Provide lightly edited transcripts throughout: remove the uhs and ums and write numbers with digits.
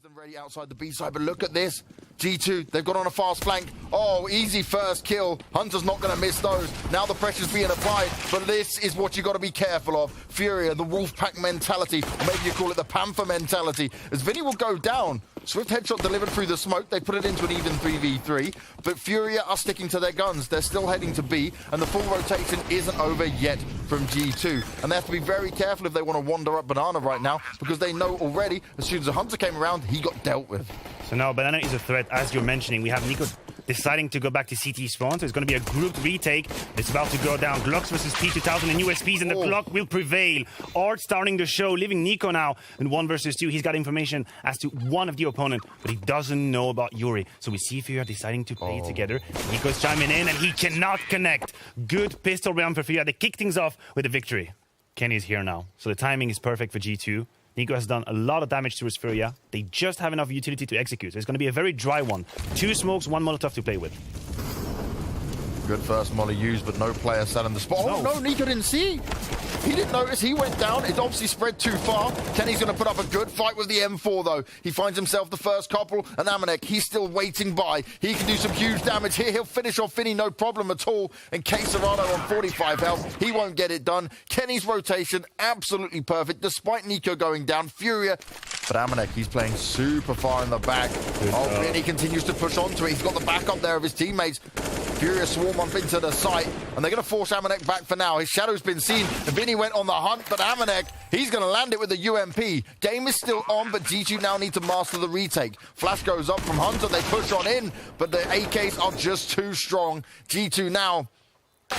them ready outside the B side, but look at this. G2, they've got on a fast flank. Oh, easy first kill. Hunter's not going to miss those. Now the pressure's being applied, but this is what you got to be careful of. Furia, the wolf pack mentality, or maybe you call it the panther mentality, as Vinny will go down. Swift headshot delivered through the smoke. They put it into an even 3v3, but Furia are sticking to their guns. They're still heading to B, and the full rotation isn't over yet from G2. And they have to be very careful if they want to wander up Banana right now, because they know already, as soon as the Hunter came around, he got dealt with. So now Banana is a threat, as you're mentioning. We have Nico deciding to go back to CT spawn, so it's going to be a grouped retake. It's about to go down. Glocks versus P2000 and USPs, and the clock will prevail. Art starting the show, leaving Nico now in 1 versus 2. He's got information as to one of the opponent, but he doesn't know about Yuri. So we see Furia deciding to play together. Nico's chiming in, and he cannot connect. Good pistol round for Furia. They kick things off with a victory. Kenny's here now, so the timing is perfect for G2. Nico has done a lot of damage to his Furia. They just have enough utility to execute. So it's going to be a very dry one. 2 smokes, 1 Molotov to play with. Good first molly used, but no player sat in the spot. Oh no, Nico didn't see. He didn't notice. He went down. It obviously spread too far. Kenny's going to put up a good fight with the M4, though. He finds himself the first couple, and Amanek, he's still waiting by. He can do some huge damage here. He'll finish off Finny, no problem at all. And K Serrano on 45 health. He won't get it done. Kenny's rotation, absolutely perfect, despite Nico going down. Furia, but Amanek, he's playing super far in the back. Vinny continues to push onto it. He's got the backup there of his teammates. Furia swarm up into the site, and they're going to force Amanek back for now. His shadow's been seen, and Vinny went on the hunt, but Amanek, he's going to land it with the UMP. Game is still on, but G2 now need to master the retake. Flash goes up from Hunter, they push on in, but the AKs are just too strong. G2 now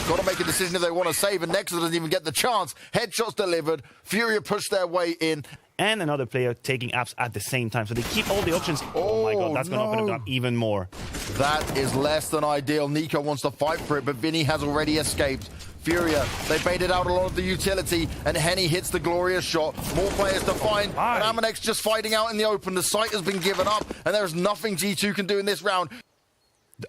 got to make a decision if they want to save, and Nexus doesn't even get the chance. Headshots delivered, Furia pushed their way in. And another player taking apps at the same time. So they keep all the options. Oh my god, that's going to open it up even more. That is less than ideal. Nico wants to fight for it, but Vinny has already escaped. Furia, they baited out a lot of the utility, and Henny hits the glorious shot. More players to find, and Amanek's just fighting out in the open. The site has been given up, and there's nothing G2 can do in this round.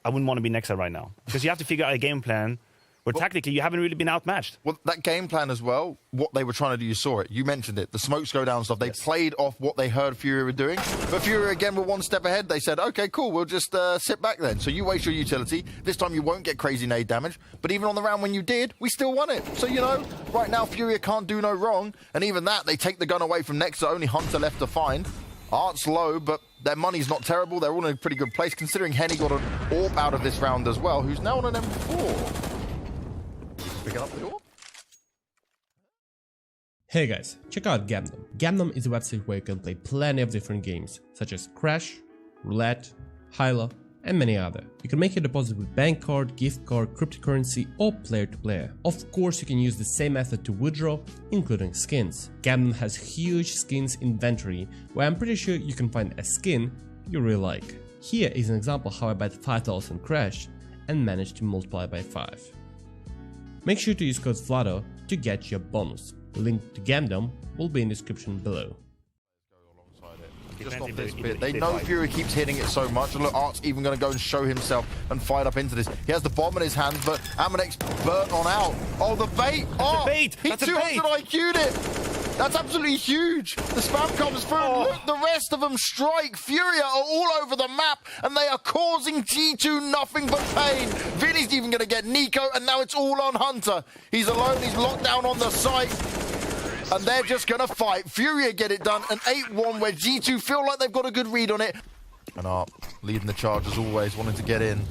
I wouldn't want to be Nexa right now, because you have to figure out a game plan where tactically you haven't really been outmatched. Well, that game plan as well, what they were trying to do, you saw it. You mentioned it. The smokes go down stuff. They played off what they heard Furia were doing. But Furia, again, were 1 step ahead. They said, okay, cool, we'll just sit back then. So you waste your utility. This time you won't get crazy nade damage. But even on the round when you did, we still won it. So, you know, right now Furia can't do no wrong. And even that, they take the gun away from Nexa. Only Hunter left to find. Art's low, but their money's not terrible. They're all in a pretty good place, considering Henny got an AWP out of this round as well, who's now on an M4. Picking up the door. Hey guys, check out Gamnum. Gamnum is a website where you can play plenty of different games, such as Crash, Roulette, Hyla, and many other. You can make your deposit with bank card, gift card, cryptocurrency, or player to player. Of course, you can use the same method to withdraw, including skins. Gamnum has huge skins inventory, where I'm pretty sure you can find a skin you really like. Here is an example how I bet $5 on Crash and managed to multiply by 5. Make sure to use code FLATO to get your bonus. The link to Gamdom will be in the description below. Just off this bit. They know Fury keeps hitting it so much. And look, Art's even going to go and show himself and fight up into this. He has the bomb in his hands, but Amanek's burnt on out. Oh, the bait! Oh, he 200 IQ'd it! That's absolutely huge. The spam comes through. Look, the rest of them strike. Furia are all over the map, and they are causing G2 nothing but pain. Vinny's even going to get Nico, and now it's all on Hunter. He's alone. He's locked down on the site. And they're just going to fight. Furia get it done. An 8-1 where G2 feel like they've got a good read on it. And Art leading the charge as always, wanting to get in.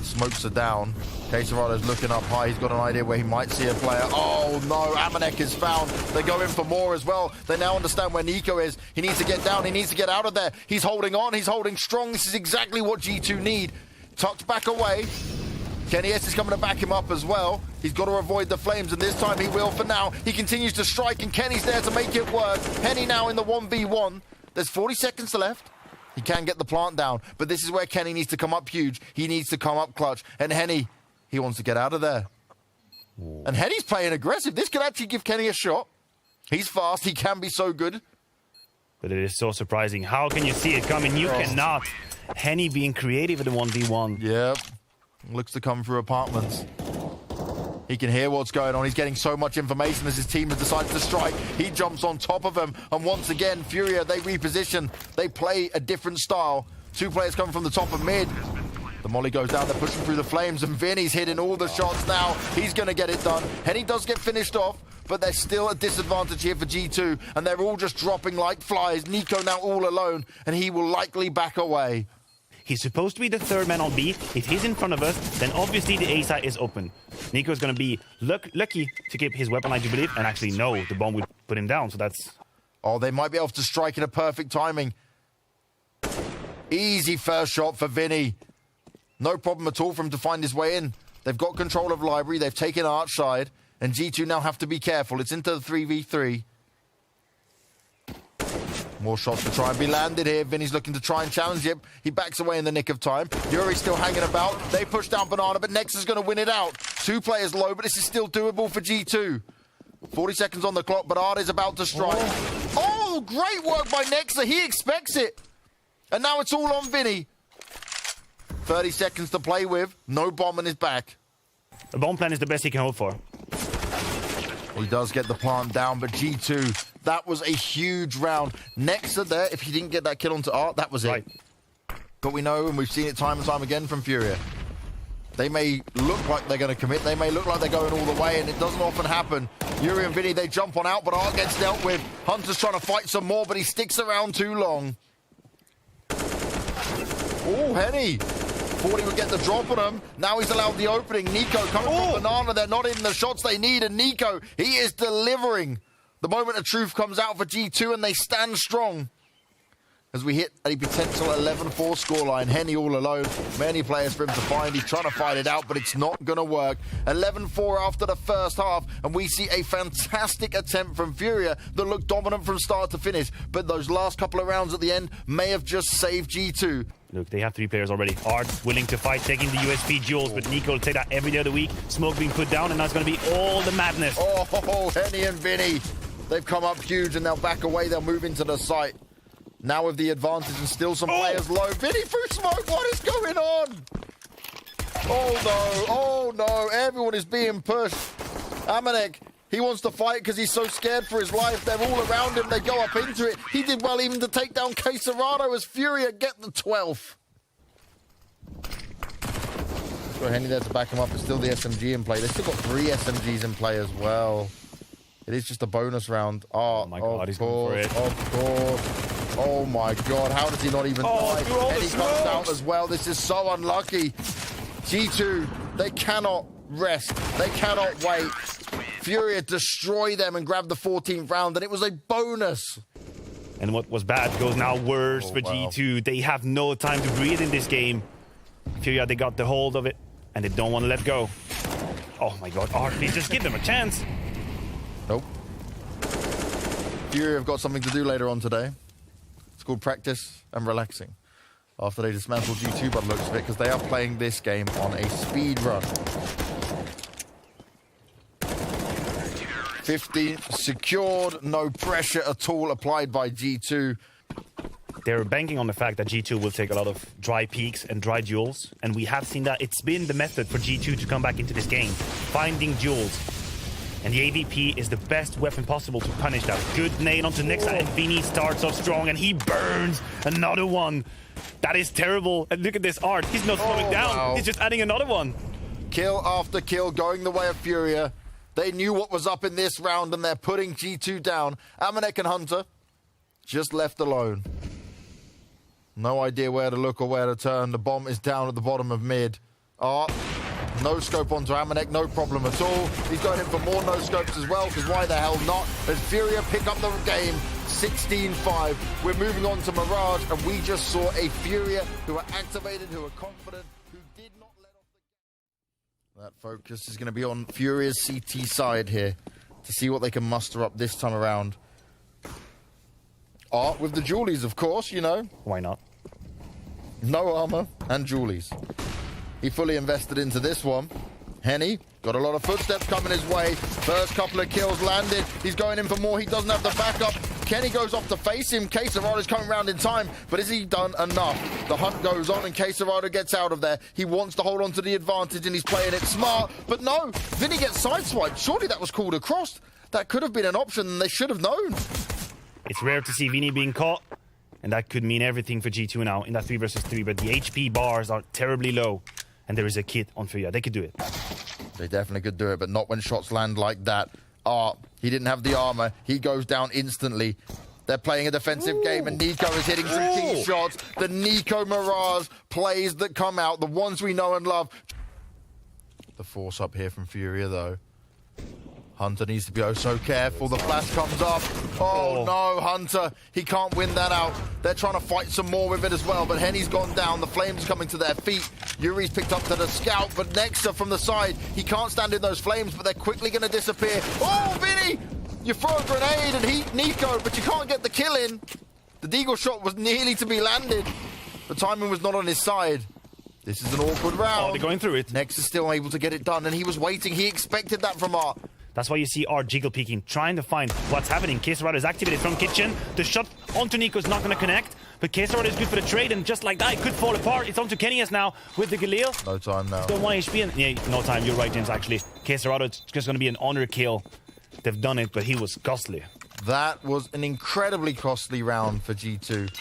Smokes are down. Queserado's looking up high. He's got an idea where he might see a player. Oh no, Amanek is found. They go in for more as well. They now understand where Nico is. He needs to get down. He needs to get out of there. He's holding on. He's holding strong. This is exactly what G2 need. Tucked back away. Kenny S is coming to back him up as well. He's got to avoid the flames, and this time he will for now. He continues to strike, and Kenny's there to make it work. Henny now in the 1v1. There's 40 seconds left. He can get the plant down, but this is where Kenny needs to come up huge. He needs to come up clutch. And Henny, he wants to get out of there. And Henny's playing aggressive. This could actually give Kenny a shot. He's fast. He can be so good. But it is so surprising. How can you see it coming? You cannot. Henny being creative in the 1v1. Yep. Looks to come through apartments. He can hear what's going on. He's getting so much information as his team has decided to strike. He jumps on top of him. And once again, Furia, they reposition. They play a different style. 2 players coming from the top of mid. The molly goes down. They're pushing through the flames. And Vinny's hitting all the shots now. He's going to get it done. Henny does get finished off. But there's still a disadvantage here for G2. And they're all just dropping like flies. Nico now all alone. And he will likely back away. He's supposed to be the 3rd man on B. If he's in front of us, then obviously the A side is open. Nico's going to be lucky to keep his weapon, I do believe. And actually, no, the bomb would put him down. So that's... Oh, they might be able to strike in a perfect timing. Easy first shot for Vinny. No problem at all for him to find his way in. They've got control of library. They've taken Arch side. And G2 now have to be careful. It's into the 3v3. More shots to try and be landed here. Vinny's looking to try and challenge it. He backs away in the nick of time. Yuri's still hanging about. They push down Banana, but Nex is going to win it out. 2 players low, but this is still doable for G2. 40 seconds on the clock, but Ard is about to strike. Oh, great work by Nexa. He expects it. And now it's all on Vinny. 30 seconds to play with. No bomb in his back. The bomb plan is the best he can hope for. He does get the plant down, but G2, that was a huge round. Nexa there, if he didn't get that kill onto Art, that was it. Right. But we know, and we've seen it time and time again from Furia, they may look like they're going to commit. They may look like they're going all the way, and it doesn't often happen. Yuri and Vinny, they jump on out, but Art gets dealt with. Hunter's trying to fight some more, but he sticks around too long. Oh, Henny. Thought he would get the drop on him. Now he's allowed the opening. Nico coming from Banana. They're not in the shots they need. And Nico, he is delivering. The moment of truth comes out for G2 and they stand strong. As we hit a potential 11-4 scoreline. Henny all alone. Many players for him to find. He's trying to fight it out, but it's not going to work. 11-4 after the first half. And we see a fantastic attempt from Furia that looked dominant from start to finish. But those last couple of rounds at the end may have just saved G2. Look, they have 3 players already. Art willing to fight, taking the USP duels, but Nico will take that every day of the week. Smoke being put down, and now it's going to be all the madness. Oh, Henny and Vinny. They've come up huge, and they'll back away. They'll move into the site. Now with the advantage and still some players low. Vinny through smoke. What is going on? Oh, no. Everyone is being pushed. Amanek, he wants to fight because he's so scared for his life. They're all around him. They go up into it. He did well even to take down Quesarado as Furia get the 12th. Got Henny there to back him up. It's still the SMG in play. They've still got 3 SMGs in play as well. It is just a bonus round. Oh my God, he's going for it. Of course. Oh my God, how does he not even die? Henny comes out as well. This is so unlucky. G2, they cannot rest. They cannot wait. Furia destroy them and grab the 14th round, and it was a bonus. And what was bad goes now worse for G2. They have no time to breathe in this game. Furia, they got the hold of it, and they don't want to let go. Oh my God, Art, please just give them a chance. Nope. Furia have got something to do later on today. It's called practice and relaxing. After they dismantle G2 by the looks of it, because they are playing this game on a speed run. 15th secured, no pressure at all applied by G2. They're banking on the fact that G2 will take a lot of dry peaks and dry duels, and we have seen that. It's been the method for G2 to come back into this game, finding duels. And the AVP is the best weapon possible to punish that. Good nade onto Nexa, and Vinny starts off strong, and he burns another one. That is terrible. And look at this Art. He's not slowing down. Wow. He's just adding another one. Kill after kill going the way of Furia. They knew what was up in this round, and they're putting G2 down. Amanek and Hunter just left alone. No idea where to look or where to turn. The bomb is down at the bottom of mid. No scope onto Amanek, no problem at all. He's going in for more no scopes as well, because why the hell not? As Furia pick up the game, 16-5. We're moving on to Mirage, and we just saw a Furia who are activated, who are confident, who did not let off the... That focus is going to be on Furia's CT side here to see what they can muster up this time around. Art with the Julies, of course, you know. Why not? No armor and Julies. He fully invested into this one. Henny got a lot of footsteps coming his way. First couple of kills landed. He's going in for more. He doesn't have the backup. Kenny goes off to face him. Queserado's coming around in time, but has he done enough? The hunt goes on and Queserado gets out of there. He wants to hold on to the advantage and he's playing it smart, but no, Vinny gets sideswiped. Surely that was called across. That could have been an option and they should have known. It's rare to see Vinny being caught, and that could mean everything for G2 now in that 3 versus 3, but the HP bars are terribly low, and there is a kit on FURIA. They could do it. They definitely could do it, but not when shots land like that. He didn't have the armor. He goes down instantly. They're playing a defensive game, and Nico is hitting some key shots. The Nico Mirage plays that come out, the ones we know and love. The force up here from FURIA, though. Hunter needs to be oh so careful. The flash comes up. Oh no, Hunter. He can't win that out. They're trying to fight some more with it as well, but Henny's gone down. The flames are coming to their feet. Yuri's picked up to the scout, but Nexa from the side. He can't stand in those flames, but they're quickly going to disappear. Oh, Vinny! You throw a grenade and heat Nico, but you can't get the kill in. The deagle shot was nearly to be landed. The timing was not on his side. This is an awkward round. Oh, they're going through it. Nex is still able to get it done, and he was waiting. He expected that from Art. That's why you see Art jiggle peeking, trying to find what's happening. Queserado is activated from kitchen. The shot onto Nico is not going to connect, but Queserado is good for the trade, and just like that, it could fall apart. It's onto Kenny now with the Galil. No time now. Still 1 HP, and yeah, no time. You're right, James, actually. Queserado, it's just going to be an honor kill. They've done it, but he was costly. That was an incredibly costly round for G2.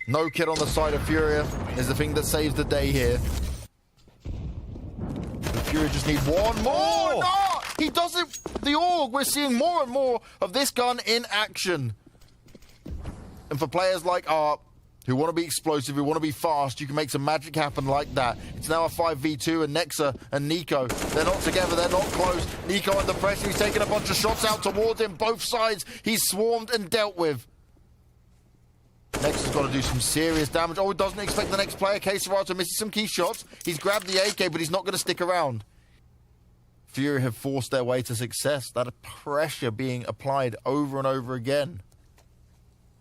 No kid on the side of FURIA is the thing that saves the day here. The FURIA just need one more. No! He does it. The AUG. We're seeing more and more of this gun in action. And for players like Art, who want to be explosive, who want to be fast, you can make some magic happen like that. It's now a 5v2, and Nexa and Nico, they're not together, they're not close. Nico under pressure, he's taking a bunch of shots out towards him, both sides. He's swarmed and dealt with. Nexa's got to do some serious damage. Oh, he doesn't expect the next player. Queserado misses some key shots. He's grabbed the AK, but he's not going to stick around. FURIA have forced their way to success. That pressure being applied over and over again.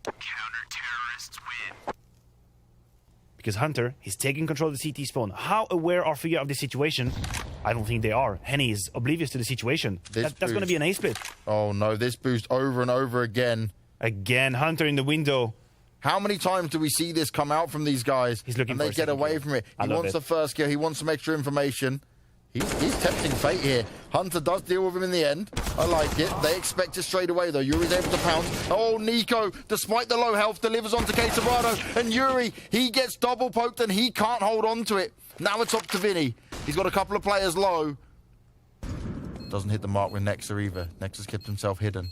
Counter-terrorists win. Because Hunter, he's taking control of the CT spawn. How aware are FURIA of the situation? I don't think they are. Henny is oblivious to the situation. That's going to be an A-split. Oh no, this boost over and over again. Again, Hunter in the window. How many times do we see this come out from these guys? He's looking and for they a get away kill. from it. He I love wants the first kill. He wants some extra information. He's tempting fate here. Hunter does deal with him in the end. I like it. They expect it straight away, though. Yuri's able to pounce. Oh, Nico, despite the low health, delivers onto Queserado. And Yuri, he gets double poked and he can't hold on to it. Now it's up to Vinny. He's got a couple of players low. Doesn't hit the mark with Nexa either. Nexa's kept himself hidden.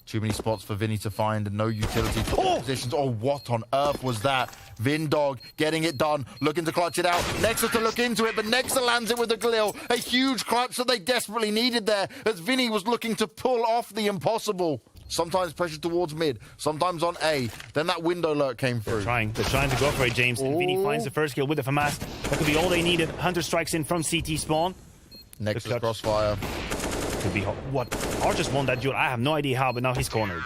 Too many spots for Vinny to find and no utility positions. Oh, what on earth was that? Vindog getting it done, looking to clutch it out. Nexa to look into it, but Nexa lands it with a Galil. A huge clutch that they desperately needed there as Vinny was looking to pull off the impossible. Sometimes pressure towards mid, sometimes on A. Then that window lurk came through. They're trying to go for it, James. And Vinny finds the first kill with the FAMAS. That could be all they needed. Hunter strikes in from CT spawn. Nexa's crossfire. Could be hot. What? Art just won that duel. I have no idea how, but now he's cornered.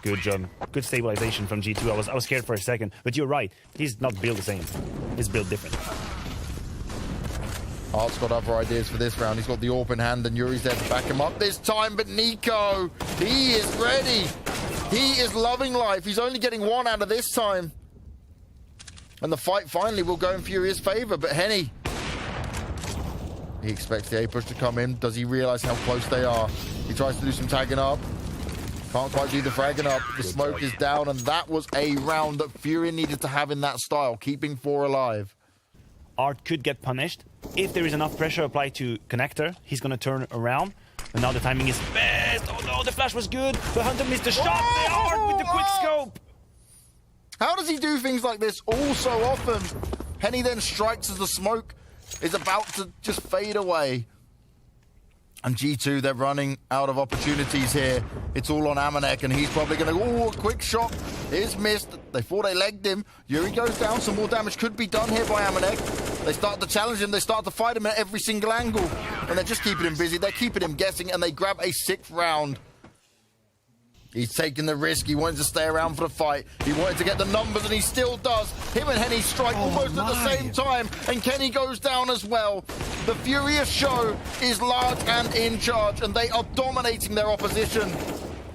Good job. Good stabilization from G2. I was scared for a second, but you're right. He's not built the same. He's built different. Art's got other ideas for this round. He's got the AWP in hand, and Yuri's there to back him up this time. But Nico, he is ready. He is loving life. He's only getting one out of this time. And the fight finally will go in FURIA's favor. But Henny, he expects the A-push to come in. Does he realize how close they are? He tries to do some tagging up. Can't quite do the fragging up. The smoke is down, and that was a round that FURIA needed to have in that style, keeping 4 alive. Art could get punished. If there is enough pressure applied to Connector, he's going to turn around. And now the timing is best. Oh no, the flash was good. The Hunter missed the shot. The Art with the quick scope. How does he do things like this all so often? Henny then strikes as the smoke is about to just fade away. And G2, they're running out of opportunities here. It's all on Amanek, and he's probably going to... Oh, a quick shot is missed. They thought they legged him. Yuri goes down. Some more damage could be done here by Amanek. They start to challenge him. They start to fight him at every single angle. And they're just keeping him busy. They're keeping him guessing, and they grab a 6th round. He's taking the risk. He wanted to stay around for the fight. He wanted to get the numbers, and he still does. Him and Henny strike almost at the same time, and Kenny goes down as well. The FURIA show is large and in charge, and they are dominating their opposition.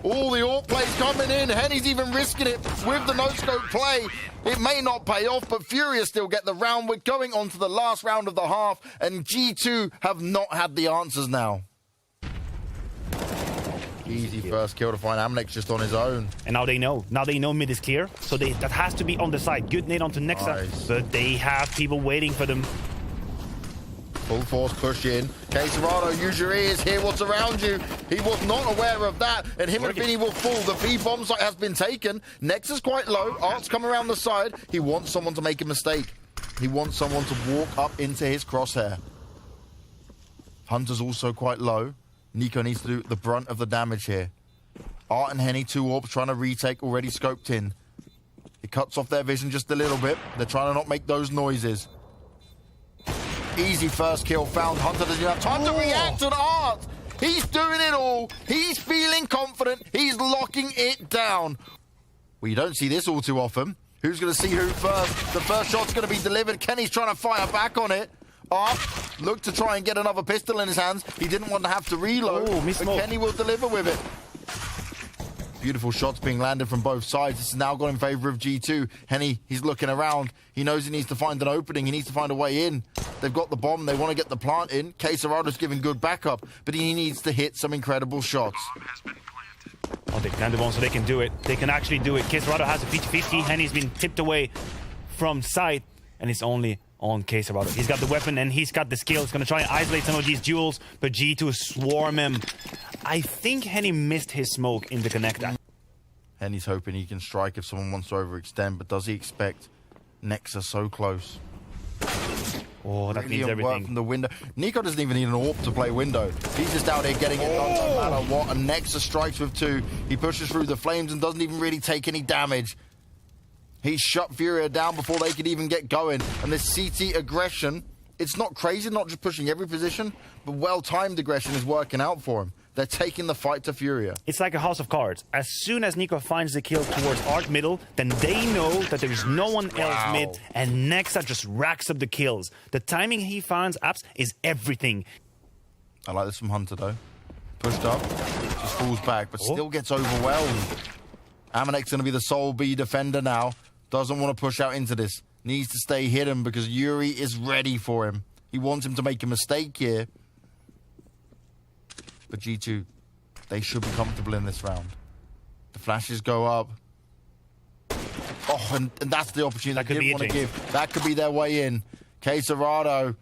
All the AWP plays coming in. Henny's even risking it with the no-scope play. It may not pay off, but Furia still get the round. We're going on to the last round of the half, and G2 have not had the answers now. Easy first kill to find Amnex just on his own. And now they know. Now they know mid is clear. So that has to be on the side. Good nade onto Nexa. Nice. But they have people waiting for them. Full force push in. Quesarado, use your ears, hear what's around you. He was not aware of that, and him and Vinny will fall. The B bomb site has been taken. Nexa's quite low. Art's come around the side. He wants someone to make a mistake. He wants someone to walk up into his crosshair. Hunter's also quite low. Nico needs to do the brunt of the damage here. Art and Henny, 2 AWPs trying to retake, already scoped in. It cuts off their vision just a little bit. They're trying to not make those noises. Easy first kill found. Hunter doesn't have time to react to Art. He's doing it all. He's feeling confident. He's locking it down. Well, you don't see this all too often. Who's going to see who first? The first shot's going to be delivered. Kenny's trying to fire back on it. Art looked to try and get another pistol in his hands. He didn't want to have to reload, but Kenny will deliver with it. Beautiful shots being landed from both sides. This is now gone in favor of G2. Henny, he's looking around. He knows he needs to find an opening. He needs to find a way in. They've got the bomb. They want to get the plant in. Quesarado's giving good backup, but he needs to hit some incredible shots. Oh, they can do one, so they can do it. They can actually do it. Quesarado has a 50-50. Henny's been tipped away from sight, and it's only on Quesarado. He's got the weapon, and he's got the skill. He's going to try and isolate some of these duels, but G2 swarm him. I think Henny missed his smoke in the connector. Henny's hoping he can strike if someone wants to overextend, but does he expect Nexa so close? Oh, that really means everything. From the window. Nico doesn't even need an AWP to play window. He's just out here getting it done no matter what. And Nexa strikes with 2. He pushes through the flames and doesn't even really take any damage. He shut Furia down before they could even get going. And this CT aggression, it's not crazy, not just pushing every position, but well-timed aggression is working out for him. They're taking the fight to Furia. It's like a house of cards. As soon as Nico finds the kill towards Art middle, then they know that there is no one else mid, and Nexa just racks up the kills. The timing he finds apps is everything. I like this from Hunter, though. Pushed up, just falls back, but still gets overwhelmed. Amanek's going to be the sole B defender now. Doesn't want to push out into this. Needs to stay hidden because Yuri is ready for him. He wants him to make a mistake here. But G2, they should be comfortable in this round. The flashes go up. Oh, and that's the opportunity they didn't want to give. That could be their way in. Quesarado.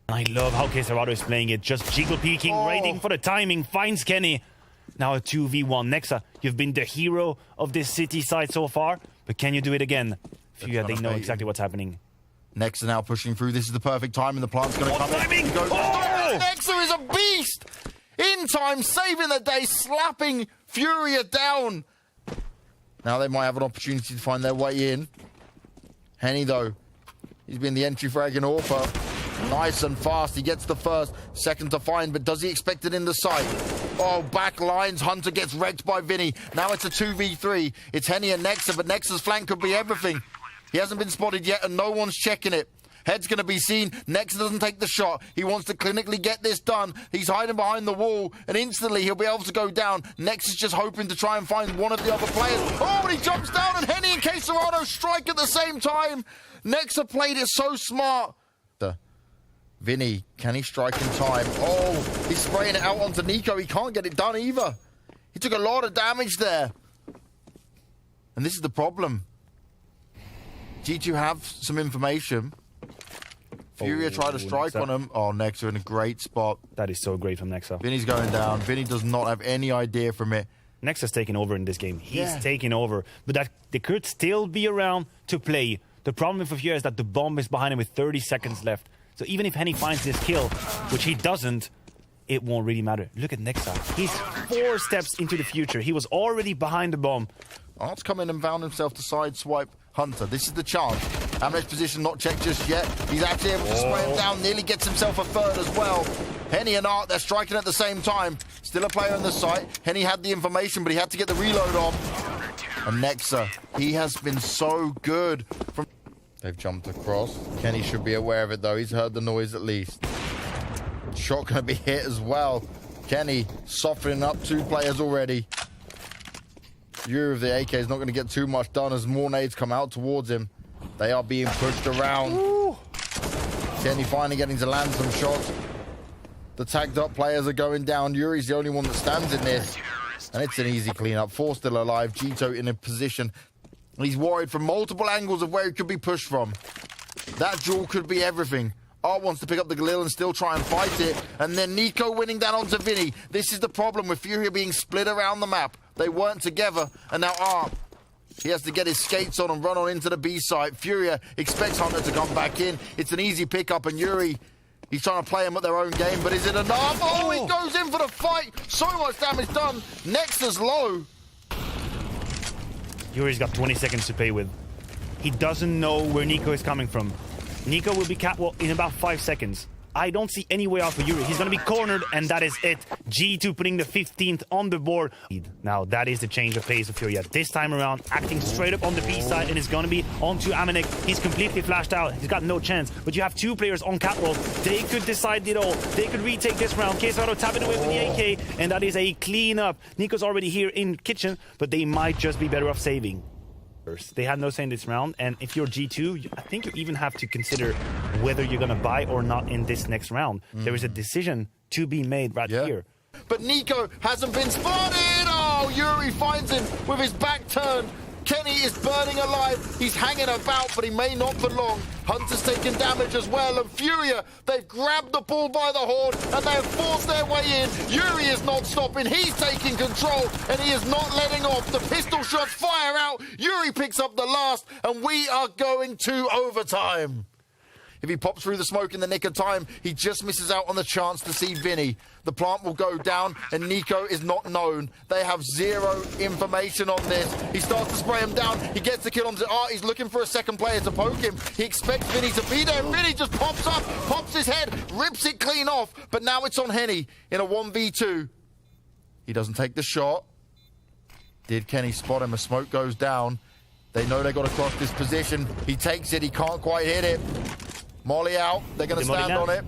I love how Quesarado is playing it. Just jiggle peeking, waiting for the timing. Finds Kenny. Now a 2v1. Nexa, you've been the hero of this city side so far, but can you do it again? Furia, they know exactly what's happening. Nexa now pushing through. This is the perfect time, and the plant's going to come in. Nexa is a beast! In time, saving the day, slapping Furia down. Now they might have an opportunity to find their way in. Henny, though, he's been the entry frag in AWP. Nice and fast. He gets the first, second to find, but does he expect it in the sight? Oh, back lines. Hunter gets wrecked by Vinny. Now it's a 2v3. It's Henny and Nexa, but Nexa's flank could be everything. He hasn't been spotted yet, and no one's checking it. Head's going to be seen. Nexa doesn't take the shot. He wants to clinically get this done. He's hiding behind the wall, and instantly he'll be able to go down. Nexa's just hoping to try and find one of the other players. Oh, and he jumps down, and Henny and Quesarado strike at the same time. Nexa played it so smart. Vinny, can he strike in time? Oh, he's spraying it out onto Nico. He can't get it done either. He took a lot of damage there. And this is the problem. G2 have some information. Furia tried to strike on him. Oh, Nexa in a great spot. That is so great from Nexa. Vinny's going down. Vinny does not have any idea from it. Nexa's taking over in this game. He's taking over. But that they could still be around to play. The problem with Furia is that the bomb is behind him with 30 seconds left. So even if Henny finds this kill, which he doesn't, it won't really matter. Look at Nexa. He's 4 steps into the future. He was already behind the bomb. Art's come in and found himself to sideswipe Hunter. This is the chance. Amanek's position not checked just yet. He's actually able to spray him down. Nearly gets himself a third as well. Henny and Art, they're striking at the same time. Still a player on the site. Henny had the information, but he had to get the reload on. And Nexa, he has been so good. They've jumped across. Kenny should be aware of it, though. He's heard the noise at least. Shot going to be hit as well. Kenny softening up 2 players already. Yuri of the AK is not going to get too much done as more nades come out towards him. They are being pushed around. Ooh. Kenny finally getting to land some shots. The tagged up players are going down. Yuri's the only one that stands in this. And it's an easy cleanup. 4 still alive. G2 in a position. He's worried from multiple angles of where he could be pushed from. That duel could be everything. Art wants to pick up the Galil and still try and fight it. And then Nico winning down onto Vinny. This is the problem with Furia being split around the map. They weren't together. And now Art, he has to get his skates on and run on into the B site. Furia expects Hunter to come back in. It's an easy pickup, and Yuri, he's trying to play them at their own game, but is it enough? Oh, he goes in for the fight. So much damage done. Nexus low. Yuri's got 20 seconds to play with. He doesn't know where Nico is coming from. Nico will be catwalk in about 5 seconds. I don't see any way out for Yuri. He's going to be cornered, and that is it. G2 putting the 15th on the board. Now, that is the change of pace of Furia. This time around, acting straight up on the B side, and it's going to be onto Amanek. He's completely flashed out. He's got no chance. But you have 2 players on catwalk. They could decide it all. They could retake this round. Quesaro tapping away with the AK, and that is a cleanup. Nico's already here in kitchen, but they might just be better off saving. They had no say in this round, and if you're G2, I think you even have to consider whether you're going to buy or not in this next round. There is a decision to be made right here. But Nico hasn't been spotted! Oh, Yuri finds him with his back turned. Kenny is burning alive. He's hanging about, but he may not for long. Hunter's taking damage as well, and Furia, they've grabbed the ball by the horn, and they have forced their way in. Yuri is not stopping. He's taking control, and he is not letting off. The pistol shots fire out. Yuri picks up the last, and we are going to overtime. If he pops through the smoke in the nick of time, he just misses out on the chance to see Vinny. The plant will go down, and Nico is not known. They have 0 information on this. He starts to spray him down. He gets the kill on Art. He's looking for a second player to poke him. He expects Vinny to be there. Vinny just pops up, pops his head, rips it clean off. But now it's on Henny in a 1v2. He doesn't take the shot. Did Kenny spot him? A smoke goes down. They know they got to cross this position. He takes it. He can't quite hit it. Molly out. They're going to stand on it.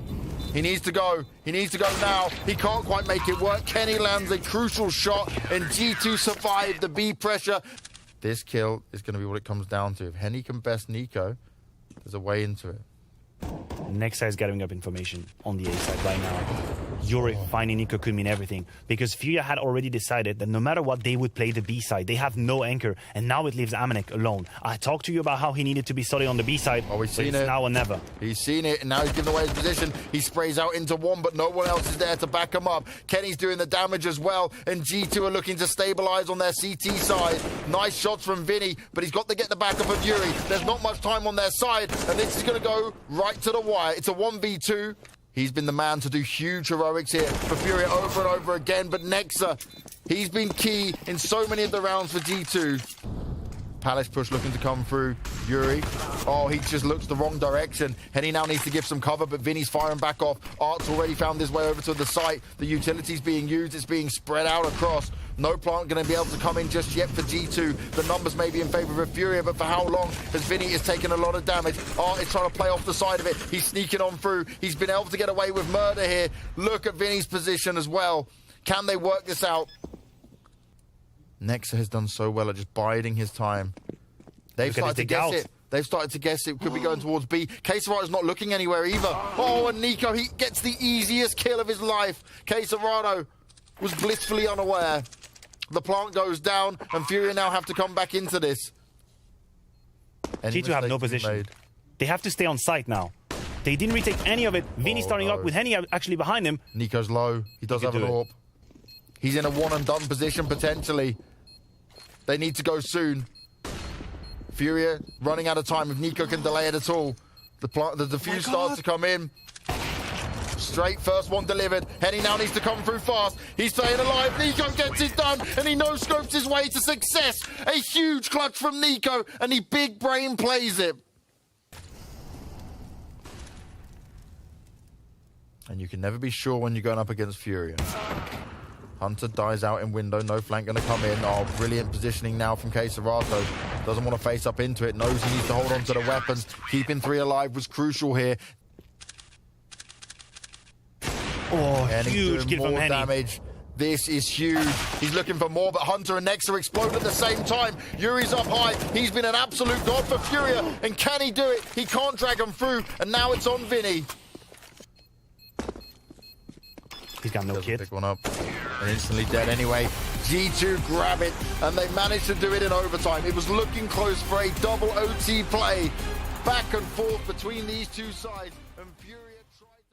He needs to go. He needs to go now. He can't quite make it work. Kenny lands a crucial shot, and G2 survived the B pressure. This kill is going to be what it comes down to. If Henny can best Nico, there's a way into it. Nexa is gathering up information on the A side right now. Yuri finding Nico could mean everything, because Furia had already decided that no matter what, they would play the B side. They have no anchor, and now it leaves Amanek alone. I talked to you about how he needed to be solid on the B side. Oh, we've seen it. Now or never. He's seen it, and now he's giving away his position. He sprays out into 1, but no one else is there to back him up. Kenny's doing the damage as well, and G2 are looking to stabilize on their CT side. Nice shots from Vinny, but he's got to get the backup of Yuri. There's not much time on their side, and this is going to go right to the wire. It's a 1v2. He's been the man to do huge heroics here for Furia over and over again, but Nexa, he's been key in so many of the rounds for G2. Palace push looking to come through. Yuri, oh, he just looks the wrong direction. Henny now needs to give some cover, but Vinny's firing back off. Art's already found his way over to the site. The utility's being used. It's being spread out across. No plant going to be able to come in just yet for G2. The numbers may be in favor of Furia, but for how long? As Vinny is taking a lot of damage. Art is trying to play off the side of it. He's sneaking on through. He's been able to get away with murder here. Look at Vinny's position as well. Can they work this out? Nexa has done so well at just biding his time. They've started to guess it. They've started to guess it could be going towards B. Quesarado's not looking anywhere either. Oh, and Nico, he gets the easiest kill of his life. Quesarado was blissfully unaware. The plant goes down, and Furia now have to come back into this. G2 have no position. They have to stay on site now. They didn't retake any of it. Vinny starting up with Henny actually behind him. Nico's low. He does have an AWP. He's in a one-and-done position, potentially. They need to go soon. Furia running out of time. If Nico can delay it at all. The defuse starts to come in. Straight, first one delivered. Henny now needs to come through fast. He's staying alive. Nico gets it done, and he no-scopes his way to success. A huge clutch from Nico, and he big brain plays it. And you can never be sure when you're going up against Furia. Hunter dies out in window. No flank going to come in. Oh, brilliant positioning now from Quesarado. Doesn't want to face up into it. Knows he needs to hold on to the weapons. Keeping 3 alive was crucial here. Oh, huge kill from Henny. Damage This is huge. He's looking for more, but Hunter and Nexa explode at the same time. Yuri's up high. He's been an absolute god for Furia. And can he do it? He can't drag him through. And now it's on Vinny. He's got no kit. Pick one up. And instantly dead anyway. G2 grab it. And they managed to do it in overtime. It was looking close for a double OT play. Back and forth between these two sides. And Furia tried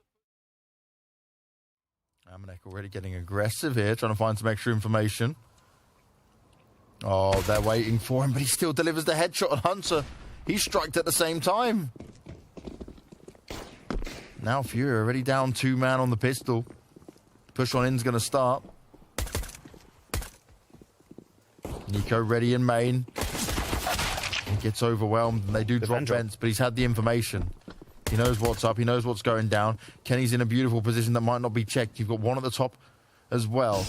to... Amanek already getting aggressive here, trying to find some extra information. Oh, they're waiting for him, but he still delivers the headshot on Hunter. He struck at the same time. Now Furia already down 2-man on the pistol. Push on in's going to start. Nico ready in main. He gets overwhelmed, and they do drop vents, but he's had the information. He knows what's up. He knows what's going down. Kenny's in a beautiful position that might not be checked. You've got one at the top as well.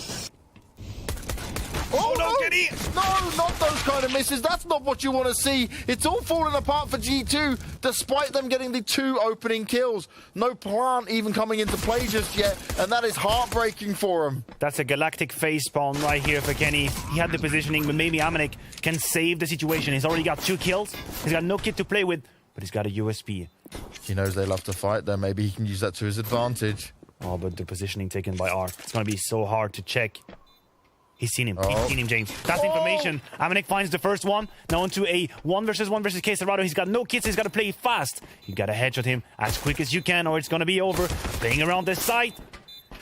Oh, no, Kenny! No, not those kind of misses. That's not what you want to see. It's all falling apart for G2, despite them getting the 2 opening kills. No plant even coming into play just yet, and that is heartbreaking for him. That's a galactic face spawn right here for Kenny. He had the positioning, but maybe Amanek can save the situation. He's already got 2 kills. He's got no kit to play with, but he's got a USP. He knows they love to fight there. Maybe he can use that to his advantage. Oh, but the positioning taken by R. It's going to be so hard to check. He's seen him. He's seen him, James. That's information. Amanek finds the first one. Now onto a 1 versus Quesarado. He's got no kits. He's got to play fast. You got to headshot him as quick as you can, or it's going to be over. Playing around the site.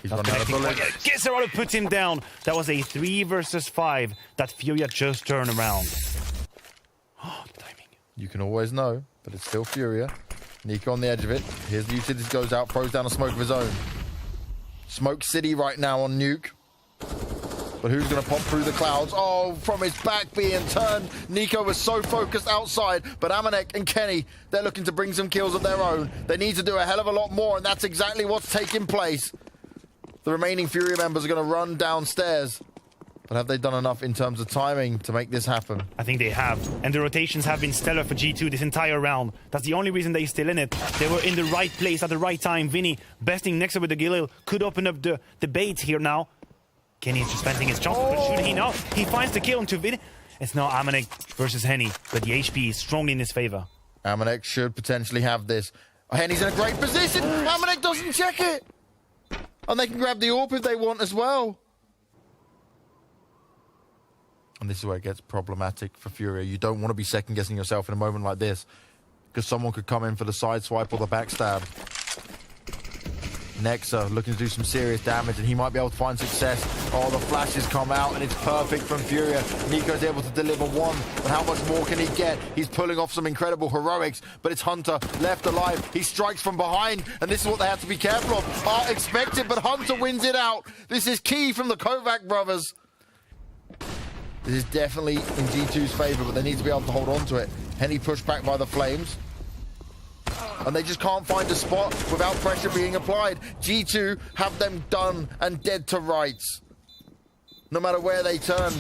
He's run out of bullets. Quesarado puts him down. That was a 3 versus 5 that Furia just turned around. Oh, the timing. You can always know, but it's still Furia. Nico on the edge of it. Here's the utilities, goes out, throws down a smoke of his own. Smoke City right now on Nuke. But who's going to pop through the clouds? Oh, from his back being turned. Nico was so focused outside, but Amanek and Kenny, they're looking to bring some kills of their own. They need to do a hell of a lot more, and that's exactly what's taking place. The remaining Furia members are going to run downstairs. But have they done enough in terms of timing to make this happen? I think they have. And the rotations have been stellar for G2 this entire round. That's the only reason they're still in it. They were in the right place at the right time. Vinny besting Nexa with the Galil could open up the bait here now. Kenny is just fancying his chance, but should he not? He finds the kill into Vinny. It's now Amanek versus Henny, but the HP is strongly in his favor. Amanek should potentially have this. Henny's in a great position. Amanek doesn't check it. And they can grab the AWP if they want as well. And this is where it gets problematic for Furia. You don't want to be second-guessing yourself in a moment like this, because someone could come in for the side swipe or the backstab. Nexa looking to do some serious damage, and he might be able to find success. Oh, the flashes come out, and it's perfect from Furia. Nico's able to deliver one, but how much more can he get? He's pulling off some incredible heroics, but it's Hunter left alive. He strikes from behind, and this is what they have to be careful of. Art expected, but Hunter wins it out. This is key from the Kovac brothers. This is definitely in G2's favor, but they need to be able to hold on to it. Henny pushed back by the flames. And they just can't find a spot without pressure being applied. G2 have them done and dead to rights. No matter where they turn.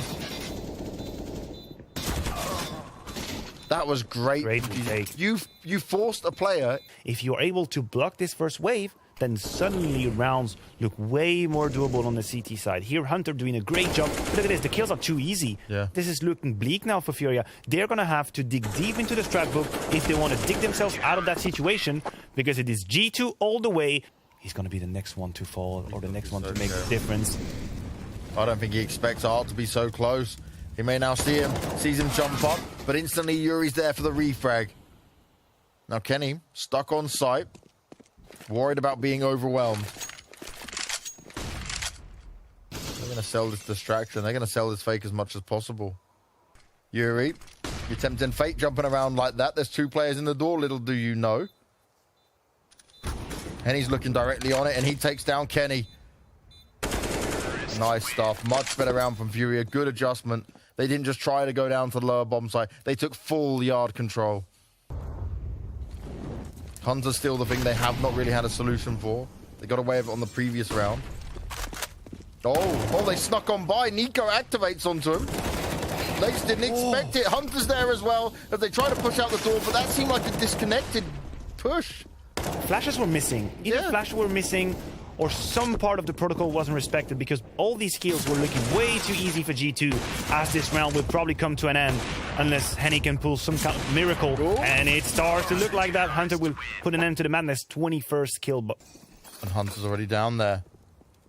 That was great. Great take. You forced a player. If you're able to block this first wave, then suddenly rounds look way more doable on the CT side. Here, Hunter doing a great job. But look at this, the kills are too easy. Yeah. This is looking bleak now for Furia. They're going to have to dig deep into the strat book if they want to dig themselves out of that situation, because it is G2 all the way. He's going to be the next one to fall, or the next one to make the difference. I don't think he expects Art to be so close. He may now sees him jump up, but instantly Yuri's there for the refrag. Now Kenny, stuck on site. Worried about being overwhelmed. They're going to sell this distraction. They're going to sell this fake as much as possible. Yuri, you're tempting fate jumping around like that. There's 2 players in the door, little do you know. And he's looking directly on it, and he takes down Kenny. Nice stuff. Much better round from Furia. Good adjustment. They didn't just try to go down to the lower bomb site. They took full yard control. Hunter's still the thing they have not really had a solution for. They got away with it on the previous round. Oh, they snuck on by. Nico activates onto him. Legs didn't expect it. Hunter's there as well as they try to push out the door, but that seemed like a disconnected push. Flashes were missing. Either flash were missing, or some part of the protocol wasn't respected, because all these kills were looking way too easy for G2, as this round will probably come to an end unless Henny can pull some kind of miracle. Ooh. And it starts to look like that. Hunter will put an end to the madness. 21st kill. But and Hunter's already down there.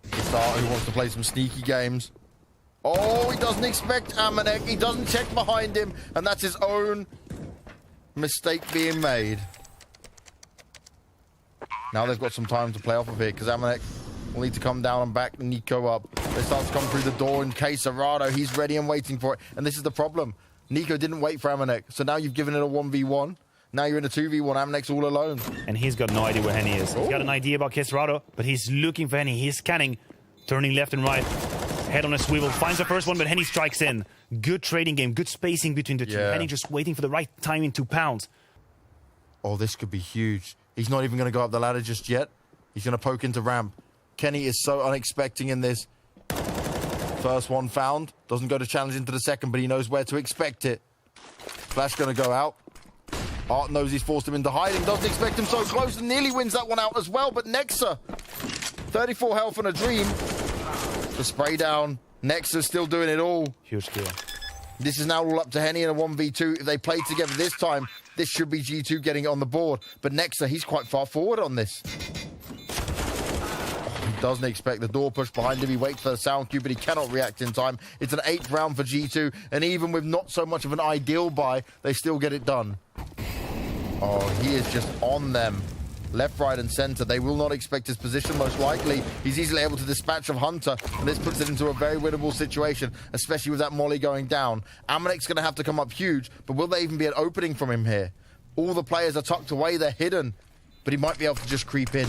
The starter who wants to play some sneaky games. Oh, he doesn't expect Amanek. He doesn't check behind him. And that's his own mistake being made. Now they've got some time to play off of it, because Amanek will need to come down and back Nico up. They start to come through the door in case Serrano. He's ready and waiting for it. And this is the problem. Nico didn't wait for Amanek. So now you've given it a 1v1. Now you're in a 2v1. Amanek's all alone. And he's got no idea where Henny is. He's got an idea about Kesrado, but he's looking for Henny. He's scanning, turning left and right. Head on a swivel, finds the first one, but Henny strikes in. Good trading game, good spacing between the two. Yeah. Henny just waiting for the right timing to pounce. Oh, this could be huge. He's not even going to go up the ladder just yet. He's going to poke into ramp. Kenny is so unexpecting in this. First one found. Doesn't go to challenge into the second, but he knows where to expect it. Flash going to go out. Art knows he's forced him into hiding. Doesn't expect him so close and nearly wins that one out as well. But Nexa, 34 health and a dream. The spray down. Nexa's still doing it all. Huge kill. This is now all up to Henny in a 1v2. If they play together this time, this should be G2 getting it on the board. But Nexa, he's quite far forward on this. He doesn't expect the door push behind him. He waits for the sound cue, but he cannot react in time. It's an 8th round for G2. And even with not so much of an ideal buy, they still get it done. Oh, he is just on them. Left, right, and center. They will not expect his position, most likely. He's easily able to dispatch of Hunter, and this puts it into a very winnable situation, especially with that molly going down. Amanek's going to have to come up huge, but will there even be an opening from him here? All the players are tucked away. They're hidden, but he might be able to just creep in.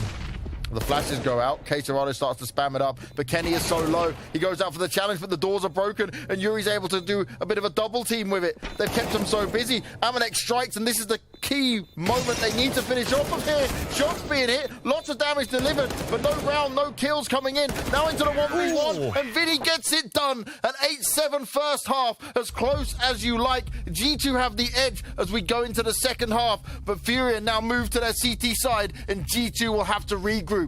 The flashes go out. Caterado starts to spam it up, but Kenny is so low. He goes out for the challenge, but the doors are broken, and Yuri's able to do a bit of a double team with it. They've kept him so busy. Amanek strikes, and this is the key moment they need to finish off of here. Shots being hit, lots of damage delivered, but no round, no kills coming in. Now into the 1v1, and Vinny gets it done. An 8-7 first half, as close as you like. G2 have the edge as we go into the second half, but Furia now move to their CT side, and G2 will have to regroup.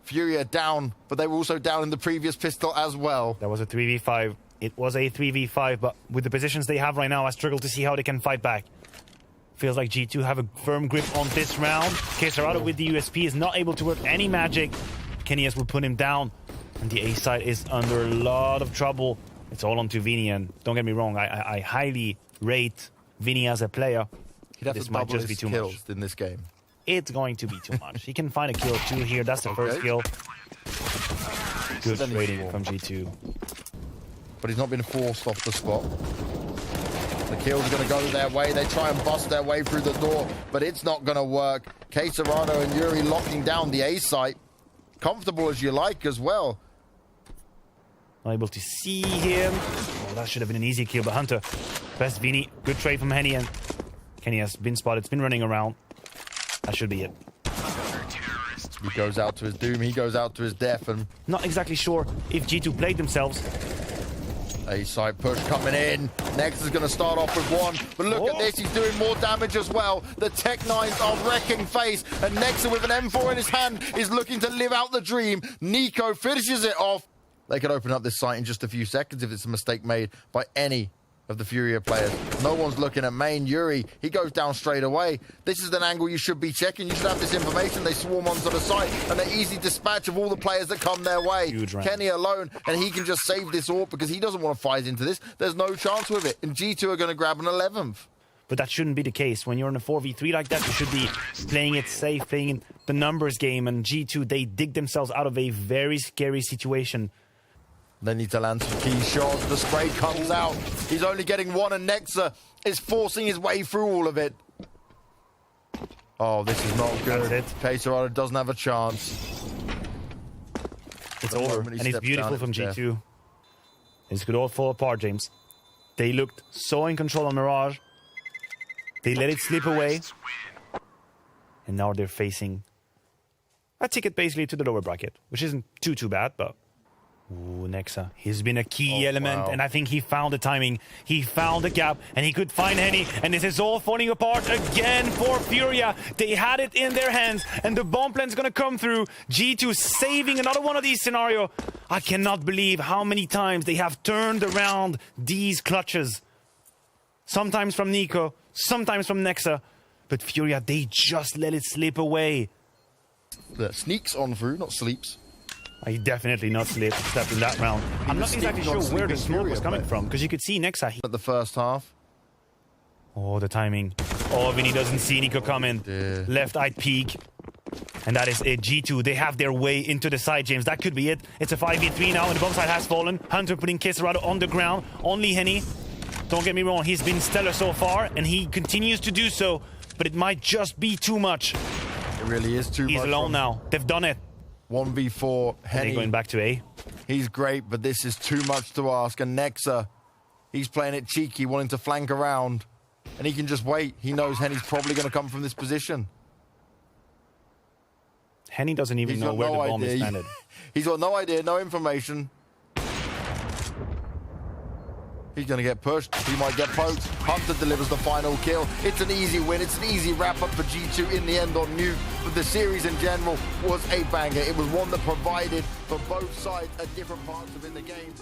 Furia down, but they were also down in the previous pistol as well. That was a 3v5. It was a 3v5, but with the positions they have right now, I struggle to see how they can fight back. Feels like G2 have a firm grip on this round. Caserado with the USP is not able to work any magic. Kenias will put him down, and the A side is under a lot of trouble. It's all on to Vinny, and don't get me wrong, I highly rate Vinny as a player. He'd have This to might double just be his too kills much. in this game. It's going to be too much. He can find a kill 2 here. That's the first kill. Good Then he's trading warm. from G2. But he's not been forced off the spot. The kill's going to go their way. They try and bust their way through the door, but it's not going to work. Caterado and Yuri locking down the A site. Comfortable as you like as well. Not able to see him. Oh, that should have been an easy kill, but Hunter. Best Vini. Good trade from Henny, and Kenny has been spotted. It's been running around. That should be it. He goes out to his doom. He goes out to his death. And Not exactly sure if G2 played themselves. A side push coming in. Next is going to start off with one. But look at this. He's doing more damage as well. The Tech-9s are wrecking face. And Nexa with an M4 in his hand is looking to live out the dream. Nico finishes it off. They could open up this site in just a few seconds if it's a mistake made by any of the Furia players. No one's looking at main. Yuri, he goes down straight away. This is an angle you should be checking. You should have this information. They swarm onto the site, and an easy dispatch of all the players that come their way. Huge round. Kenny alone, and he can just save this AWP because he doesn't want to fight into this. There's no chance with it, and G2 are going to grab an 11th. But that shouldn't be the case. When you're in a 4v3 like that, you should be playing it safe, playing in the numbers game. And G2, they dig themselves out of a very scary situation. They need to land some key shots. The spray comes out. He's only getting one, and Nexa is forcing his way through all of it. Oh, this is not good. That's it. Caserado doesn't have a chance. It's The over, moment he and it's steps beautiful down, from it's death. G2. This could all fall apart, James. They looked so in control on Mirage. They let it slip away. And now they're facing a ticket basically to the lower bracket, which isn't too bad, but Ooh, Nexa. He's been a key element, wow. and I think he found the timing. He found the gap, and he could find Henny, and this is all falling apart again for Furia. They had it in their hands, and the bomb plan's gonna come through. G2 saving another one of these scenarios. I cannot believe how many times they have turned around these clutches. Sometimes from Nico, sometimes from Nexa, but Furia, they just let it slip away. That sneaks on through, not sleeps. He definitely not stepped in that round. I'm not exactly sure where the smoke was coming from, because you could see Nexa. At the first half. Oh, the timing. Oh, Vinny doesn't see Nico coming. Yeah. Left-eyed peek. And that is it. G2, they have their way into the side, James. That could be it. It's a 5v3 now, and the bomb side has fallen. Hunter putting Kisserado on the ground. Only Henny. Don't get me wrong, he's been stellar so far, and he continues to do so. But it might just be too much. It really is too much. He's alone now. They've done it. 1v4, Henny. They're going back to A. He's great, but this is too much to ask. And Nexa, he's playing it cheeky, wanting to flank around. And he can just wait. He knows Henny's probably going to come from this position. Henny doesn't even know where the bomb is planted. He's got no idea, no information. He's going to get pushed. He might get poked. Hunter delivers the final kill. It's an easy win. It's an easy wrap-up for G2 in the end on Nuke. But the series in general was a banger. It was one that provided for both sides at different parts within the game.